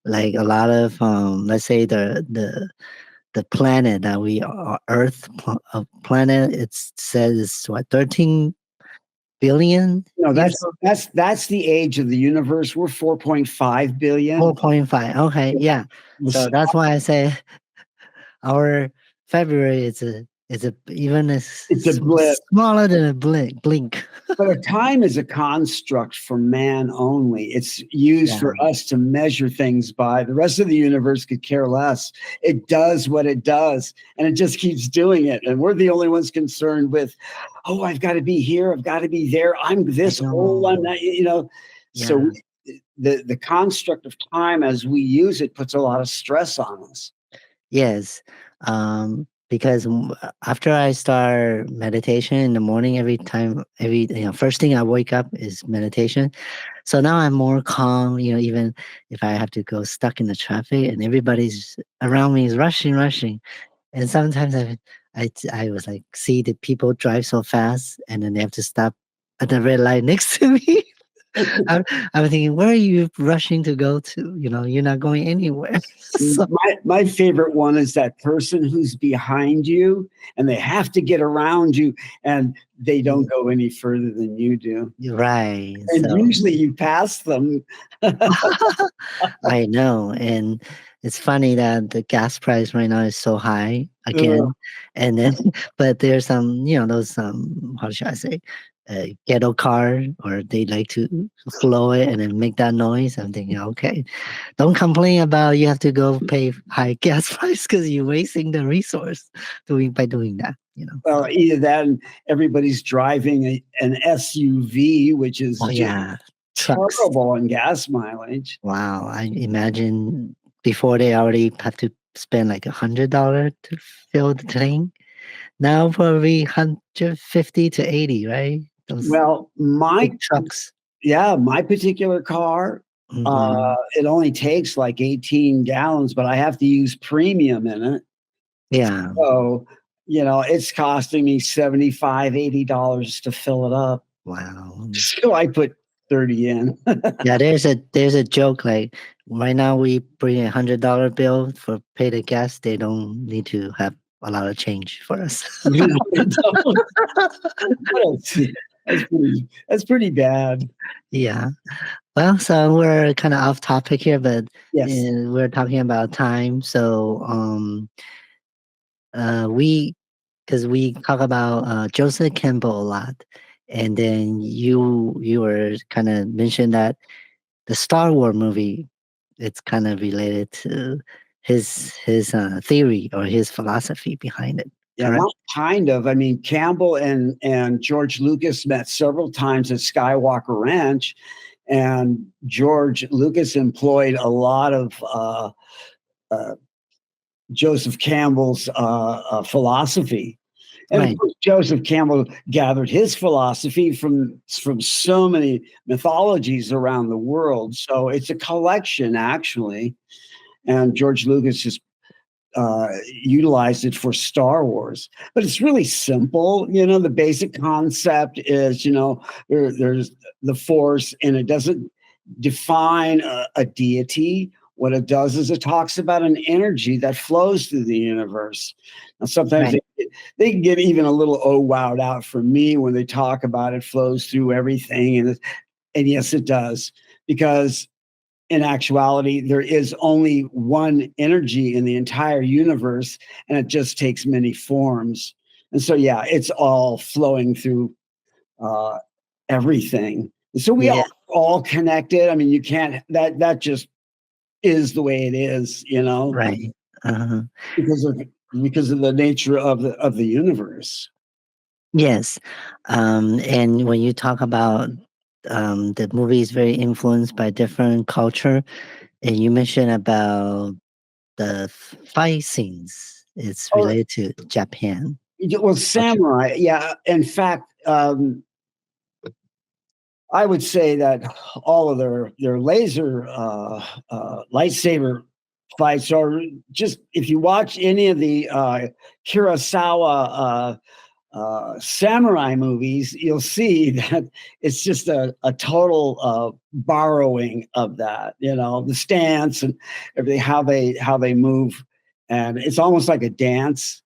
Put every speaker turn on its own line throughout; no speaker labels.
like a lot of let's say the planet that we are, planet, it says what 13 billion
No,
years
that's
old.
that's the age of the universe. We're 4.5 billion.
4.5. Okay, yeah. So that's why I say our February is a even
It's a blip.
smaller than a blink.
But a time is a construct for man only. It's used
Yeah,
for us to measure things by. The rest of the universe could care less. It does what it does, and it just keeps doing it. And we're the only ones concerned with, oh, I've got to be here. I've got to be there. I'm
I
this old. I'm
know.
that. You know. So
Yeah.
the construct of time as we use it puts a lot of stress on us.
Yes, because after I start meditation in the morning, first thing I wake up is meditation. So now I'm more calm. Even if I have to go stuck in the traffic and everybody's around me is rushing, and sometimes I was like see the people drive so fast and then they have to stop at the red light next to me. I'm, I'm thinking, where are you rushing to go to? You're not going anywhere. So
My favorite one is that person who's behind you and they have to get around you and they don't go any further than you do.
you're right.
And
So
usually you pass them.
I know, and it's funny that the gas price right now is so high
Ugh.
again, and then but there's some, those how should I say, ghetto car, or they like to flow it and then make that noise. I'm thinking, okay, don't complain about you have to go pay high gas price because you're wasting the resource doing that.
Well, either that and everybody's driving an SUV, which is
Oh
just
yeah, trucks.
terrible on gas mileage.
Wow, I imagine before they already have to spend like $100 to fill the tank. Now probably 150 to 80, right? Those
Well,
big trucks.
my particular car,
Hmm.
it only takes like 18 gallons, but I have to use premium in it.
Yeah.
So, it's costing me $75, $80 to fill it up.
Wow.
So I put 30 in.
Yeah, there's a joke like right now we bring $100 bill for pay the gas. They don't need to have a lot of change for us.
They don't. What else? That's pretty bad.
Yeah. Well, so we're kind of off topic here, but
Yes.
we're talking about time. So, we because we talk about Joseph Campbell a lot, and then you were kind of mentioned that the Star Wars movie, it's kind of related to his theory or his philosophy behind it.
Yeah,
Correct?
not kind of. I mean, Campbell and George Lucas met several times at Skywalker Ranch, and George Lucas employed a lot of uh, Joseph Campbell's philosophy. And of
Right.
course, Joseph Campbell gathered his philosophy from so many mythologies around the world. So it's a collection, actually. And George Lucas just utilized it for Star Wars. But it's really simple. The basic concept is, there's the Force, and it doesn't define a deity. What it does is it talks about an energy that flows through the universe. Now, sometimes
Right.
they can get even a little wowed out from me when they talk about it flows through everything. And yes, it does. Because in actuality, there is only one energy in the entire universe, and it just takes many forms. And so, yeah, it's all flowing through uh, everything. So we
Yeah.
are all connected. I mean, you can't that just is the way it is,
Right. Uh-huh.
because of because of the nature of the universe.
Yes. And when you talk about the movie is very influenced by different culture, and you mentioned about the fight scenes, it's
Oh,
related to Japan
well,
culture.
samurai, yeah. In fact, I would say that all of their laser lightsaber fights are just, if you watch any of the Kurosawa samurai movies, you'll see that it's just a total borrowing of that. The stance and everything, how they move, and it's almost like a dance.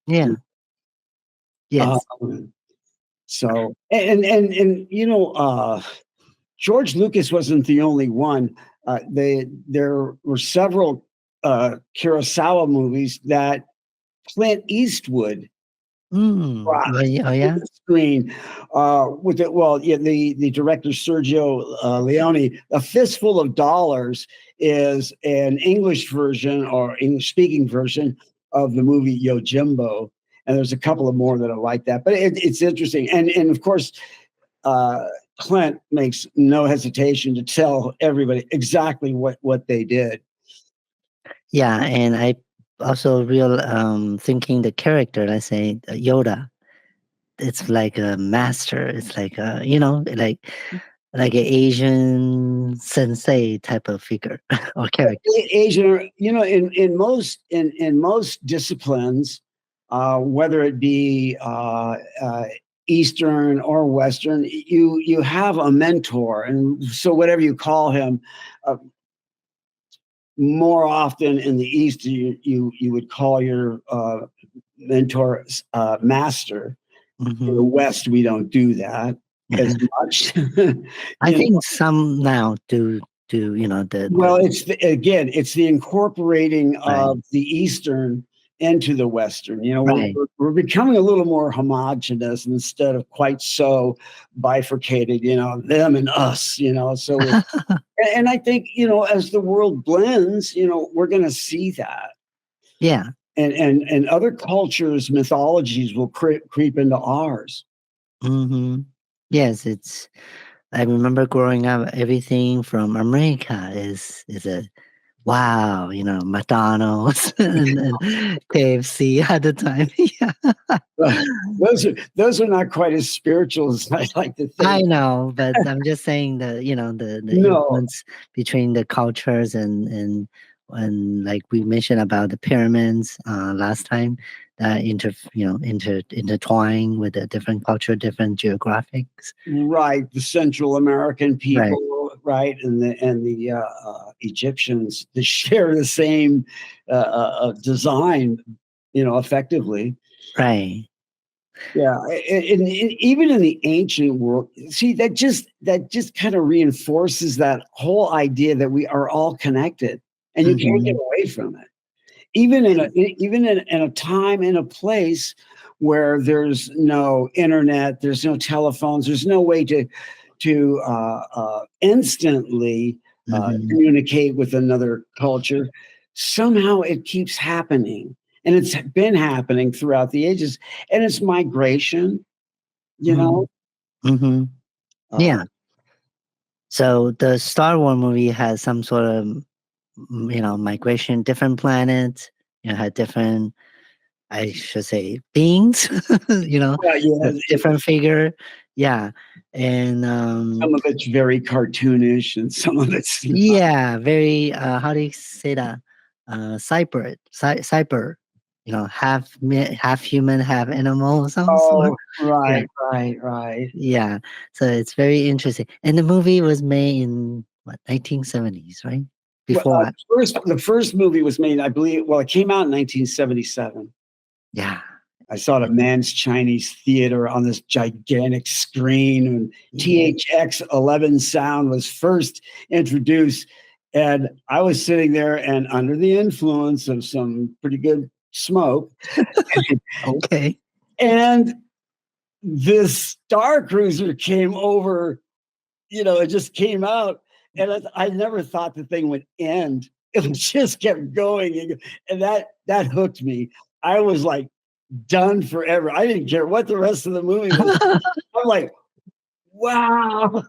Yeah. Yes.
Um, so and George Lucas wasn't the only one. There were several Kurosawa movies that Clint Eastwood
Mm.
brought
Oh,
to
yeah.
the screen with it. Well, yeah, the director Sergio Leone. A Fistful of Dollars is an English version or English speaking version of the movie Yojimbo, and there's a couple of more that are like that. But it's interesting, and of course, uh, Clint makes no hesitation to tell everybody exactly what they did.
Yeah, and I also real thinking the character, let's say Yoda, it's like a master. It's like like an Asian sensei type of figure or character.
Asian, in most disciplines, whether it be Eastern or Western, you have a mentor, and so whatever you call him, uh, more often in the East, you would call your mentor master. In the
Hmm.
West, we don't do that as much.
I
you
think some now do
Well,
the
it's the incorporating
right,
of the Eastern into the Western. We're,
right.
we're we're becoming a little more homogenous instead of quite so bifurcated. Them and us. And I think as the world blends, we're going to see that,
Yeah.
and other cultures' mythologies will creep into ours.
Hmm. Yes, it's. I remember growing up, everything from America is a wow, McDonald's and KFC at the time. Yeah.
Uh, those are not quite as spiritual as I like to
I
think.
know, but I'm just saying the
No,
influence between the cultures and like we mentioned about the pyramids last time that intertwine with the different culture, different geographics.
right, the Central American
Right,
people, right, and the Egyptians, they share the same design, effectively.
right.
Yeah, and even in the ancient world, see that just kind of reinforces that whole idea that we are all connected, and you can't get
Hmm.
away from it. Even in a time and a place where there's no internet, there's no telephones, there's no way to instantly
Hmm.
communicate with another culture. Somehow it keeps happening, and it's been happening throughout the ages. And it's migration, you
Hmm.
know.
Hmm.
Uh,
Yeah. So the Star Wars movie has some sort of migration, different planets. Had different, I should say, beings.
yeah,
The different figure. Yeah, and
some of it's very cartoonish, and some of it's not.
yeah, very. How do you say that? Cyber, cyber. Half human, half animal, some sort.
Oh,
Yeah,
right, right, right.
yeah. So it's very interesting. And the movie was made in what 1970s, right?
Well,
Before,
the first movie was made, I believe. Well, it came out in 1977.
yeah,
I saw it at Man's Chinese Theater on this gigantic screen, and
yeah.
THX 11 sound was first introduced. And I was sitting there and under the influence of some pretty good smoke.
Okay.
And this Star Cruiser came over, it just came out. And I never thought the thing would end. It just kept going. And that hooked me. I was like, done forever. I didn't care what the rest of the movie was. I'm like, wow.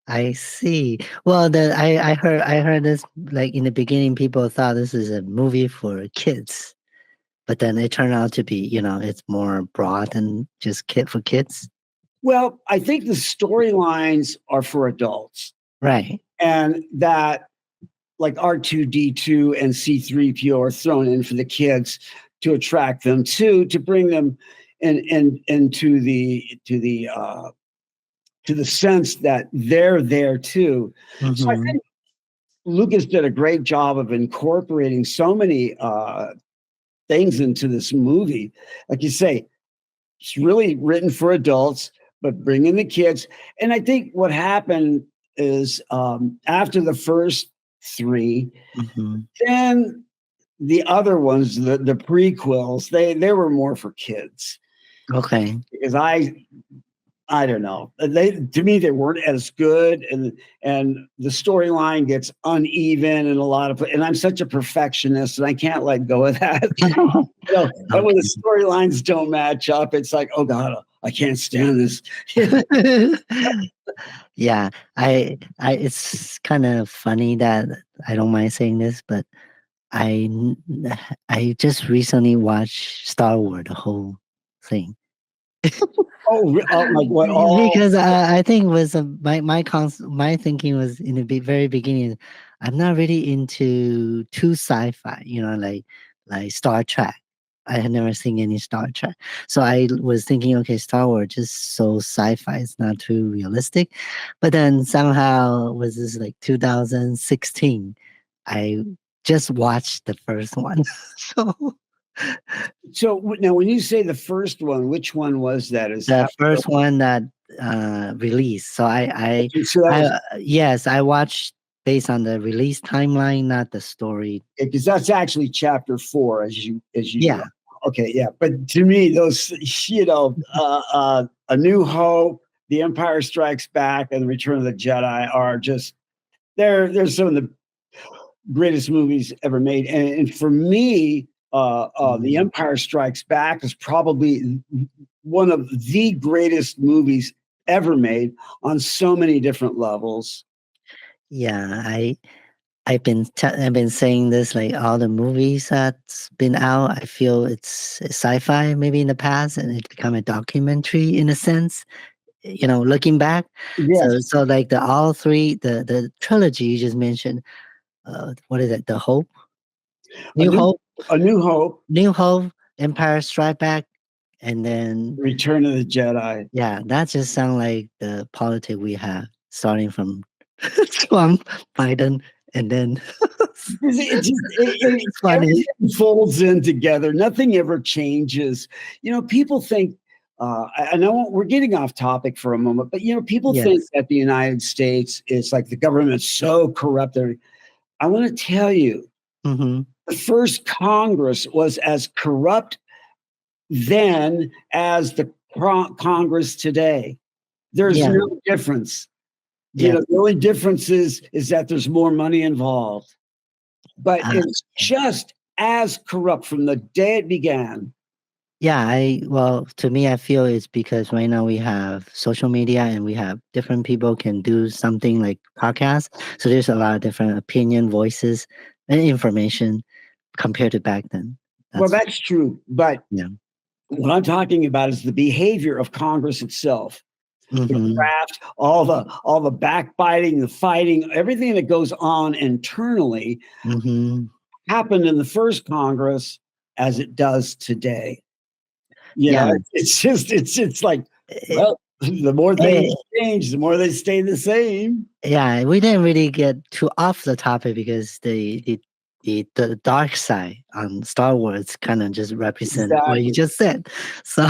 I see. Well, I heard this like in the beginning, people thought this is a movie for kids, but then it turned out to be, it's more broad than just kid for kids.
Well, I think the storylines are for adults,
Right.
and that like R2D2 and C3PO are thrown in for the kids to attract them to bring them and to the sense that they're there too. So I
Mm-hmm.
think Lucas did a great job of incorporating so many things into this movie. Like you say, it's really written for adults, but bringing the kids. And I think what happened is after the first three,
Mm-hmm.
then the other ones, the prequels, they were more for kids
Okay.
because I don't know. They to me they weren't as good, and the storyline gets uneven in a lot of. And I'm such a perfectionist, and I can't let go of that. And when the
Okay.
storylines don't match up, it's like, oh god, I can't stand this.
Yeah, it's kind of funny that I don't mind saying this, but I n- I just recently watched Star Wars, the whole thing.
Like what all?
Because I think was my thinking was in the very beginning. I'm not really into too sci-fi, like Star Trek. I had never seen any Star Trek, so I was thinking, okay, Star Wars just so sci-fi, it's not too realistic. But then somehow was this like 2016. I just watched the first one, so
So now, when you say the first one, which one was that? Is
the
after?
first one that released. So
Okay, so that was
yes, I watched based on the release timeline, not the story.
because that's actually chapter 4, as you know.
Yeah,
Okay, yeah. But to me, those A New Hope, The Empire Strikes Back, and The Return of the Jedi are just they're some of the greatest movies ever made. And for me, The
mhm.
Empire Strikes Back is probably one of the greatest movies ever made on so many different levels.
Yeah. I've been saying this like all the movies that's been out. I feel it's sci-fi maybe in the past, and it's become a documentary in a sense. Looking back.
Yes,
So like the all three the trilogy you just mentioned. What is it? The Hope,
A
New
New
Hope,
A New Hope,
New Hope, Empire Strike Back, and then
Return of the Jedi.
yeah, that just sound like the politic we have, starting from Trump, Biden, and then it's funny.
Everything folds in together. Nothing ever changes. People think, I know we're getting off topic for a moment, but people think
Yes.
that the United States is like the government's so corrupt. I want to tell you,
Hmm.
the first Congress was as corrupt then as the Congress today. There's
Yeah.
no difference.
Yes.
The only difference is that there's more money involved, but
Uh,
it's just as corrupt from the day it began.
yeah. Well, to me, I feel it's because right now we have social media and we have different people can do something like podcasts. So there's a lot of different opinion, voices, and information compared to back then.
Well,
That's
that's true, but
yeah.
what I'm talking about is the behavior of Congress itself, the
Hmm.
graft, all the backbiting, the fighting, everything that goes on internally
Hmm.
happened in the first Congress as it does today.
Yeah.
It's like,
Eh,
well, the more things
eh,
change, the more they stay the same.
yeah, we didn't really get too off the topic because the dark side on Star Wars kind of just represent what you
Exactly.
just said. So,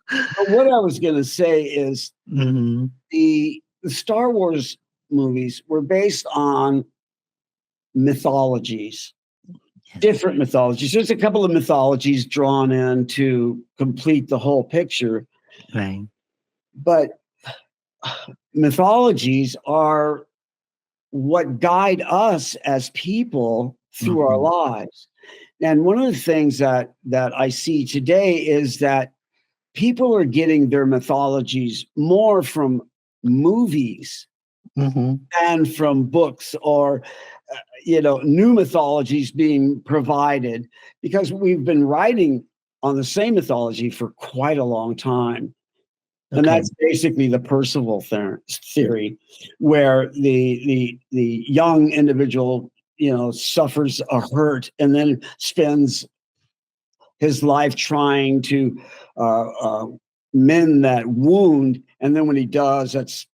But what I was going to say is
mhm,
the Star Wars movies were based on mythologies,
yes,
different mythologies. There's a couple of mythologies drawn in to complete the whole picture,
right.
but mythologies are what guide us as people through our
Hmm.
lives. And one of the things that I see today is that people are getting their mythologies more from movies
Hmm.
and from books or new mythologies being provided because we've been writing on the same mythology for quite a long time. And
Okay.
that's basically the Percival theory, where the young individual suffers a hurt and then spends his life trying to mend that wound. And then when he does, that's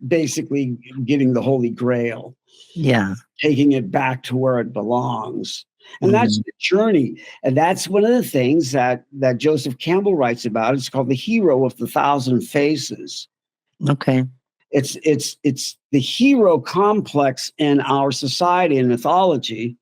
basically getting the Holy Grail,
Yeah.
taking it back to where it belongs. And that's
Mhm.
the journey. And that's one of the things that Joseph Campbell writes about. It's called The Hero of the Thousand Faces.
Okay.
It's the hero complex in our society and mythology